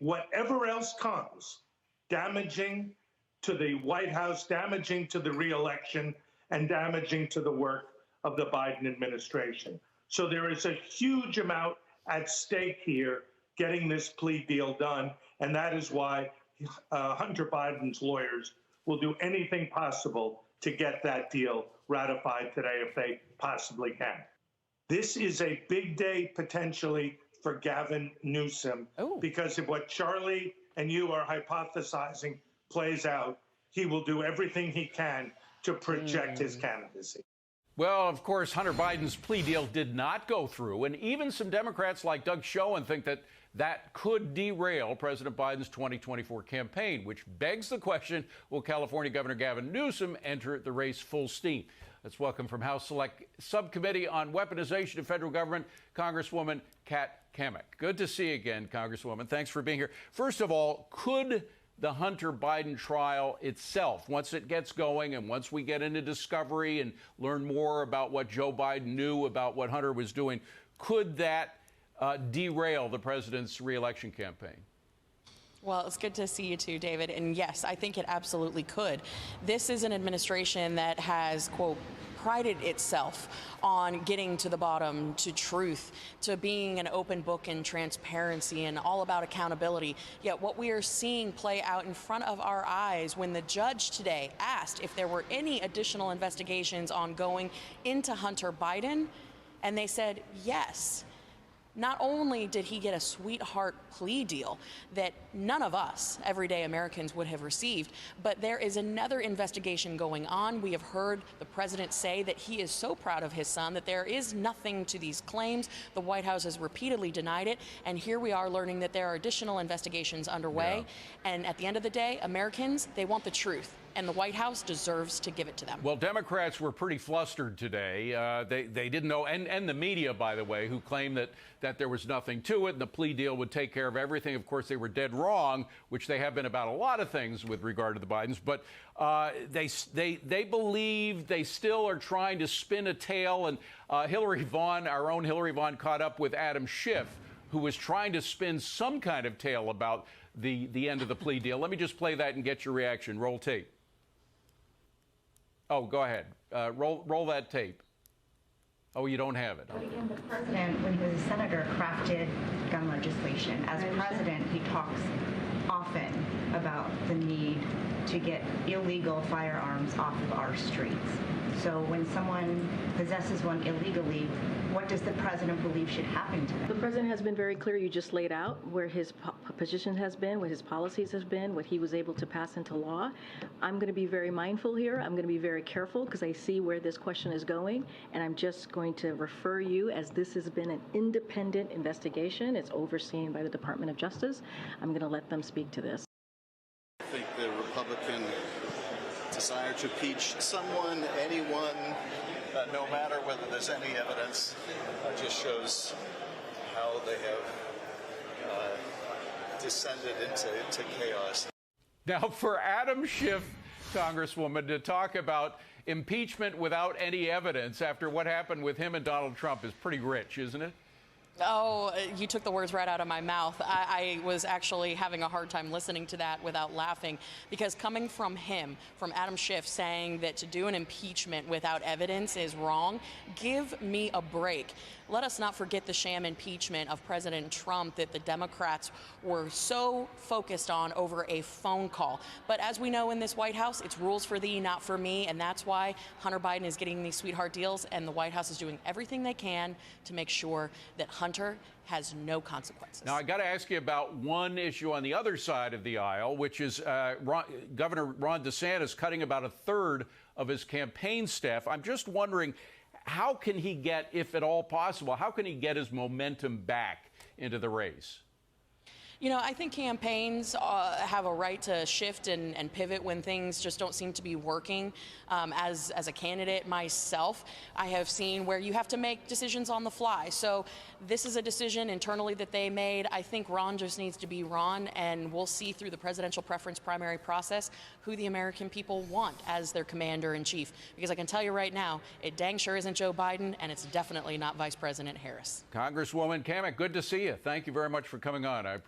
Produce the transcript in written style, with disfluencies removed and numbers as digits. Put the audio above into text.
whatever else comes, damaging to the White House, damaging to the reelection, and damaging to the work of the Biden administration. So there is a huge amount at stake here getting this plea deal done, and that is why Hunter Biden's lawyers will do anything possible to get that deal ratified today if they possibly can. This is a big day potentially for Gavin Newsom because if what Charlie and you are hypothesizing plays out, he will do everything he can to project his candidacy. Well, of course, Hunter Biden's plea deal did not go through, and even some Democrats like Doug Schoen think that that could derail President Biden's 2024 campaign, which begs the question, will California Governor Gavin Newsom enter the race full steam? Let's welcome from House Select Subcommittee on Weaponization of Federal Government, Congresswoman Cammack. Good to see you again, Congresswoman. Thanks for being here. First of all, could the Hunter Biden trial itself, once it gets going and once we get into discovery and learn more about what Joe Biden knew about what Hunter was doing, could that derail the president's reelection campaign? Well, it's good to see you too, David. And yes, I think it absolutely could. This is an administration that has, quote, prided itself on getting to the bottom, to truth, to being an open book and transparency and all about accountability. Yet what we are seeing play out in front of our eyes when the judge today asked if there were any additional investigations ongoing into Hunter Biden, and they said yes. Not only did he get a sweetheart plea deal that none of us, everyday Americans, would have received, but there is another investigation going on. We have heard the president say that he is so proud of his son that there is nothing to these claims. The White House has repeatedly denied it, and here we are learning that there are additional investigations underway. Yeah. And at the end of the day, Americans, they want the truth, and the White House deserves to give it to them. Well, Democrats were pretty flustered today. They didn't know, and the media, by the way, who claimed that there was nothing to it and the plea deal would take care of everything. Of course, they were dead wrong, which they have been about a lot of things with regard to the Bidens. But they believe they still are trying to spin a tale. And Hillary Vaughn, our own Hillary Vaughn, caught up with Adam Schiff, who was trying to spin some kind of tale about the end of the plea deal. Let me just play that and get your reaction. Roll tape. Oh, go ahead. Roll that tape. Oh, you don't have it. But again, the president, when he was a senator, crafted gun legislation. As president, he talks often about the need to get illegal firearms off of our streets. So when someone possesses one illegally, what does the president believe should happen to them? The president has been very clear. You just laid out where his position has been, what his policies has been, what he was able to pass into law. I'm going to be very mindful here. I'm going to be very careful because I see where this question is going, and I'm just going to refer you, as this has been an independent investigation. It's overseen by the Department of Justice. I'm going to let them speak to this. I think the Republican desire to impeach someone, anyone, no matter whether there's any evidence, just shows how they have descended into chaos. Now, for Adam Schiff, Congresswoman, to talk about impeachment without any evidence after what happened with him and Donald Trump is pretty rich, isn't it? Oh, you took the words right out of my mouth. I was actually having a hard time listening to that without laughing, because coming from him, from Adam Schiff, saying that to do an impeachment without evidence is wrong, give me a break. Let us not forget the sham impeachment of President Trump that the Democrats were so focused on over a phone call. But as we know in this White House, it's rules for thee, not for me, and that's why Hunter Biden is getting these sweetheart deals, and the White House is doing everything they can to make sure that Hunter has no consequences. Now, I got to ask you about one issue on the other side of the aisle, which is Governor Ron DeSantis cutting about a third of his campaign staff. I'm just wondering, how can he get, if at all possible, how can he get his momentum back into the race? You know, I think campaigns have a right to shift and pivot when things just don't seem to be working. As a candidate myself, I have seen where you have to make decisions on the fly. So this is a decision internally that they made. I think Ron just needs to be Ron, and we'll see through the presidential preference primary process who the American people want as their commander-in-chief. Because I can tell you right now, it dang sure isn't Joe Biden, and it's definitely not Vice President Harris. Congresswoman Cammack, good to see you. Thank you very much for coming on. I appreciate it.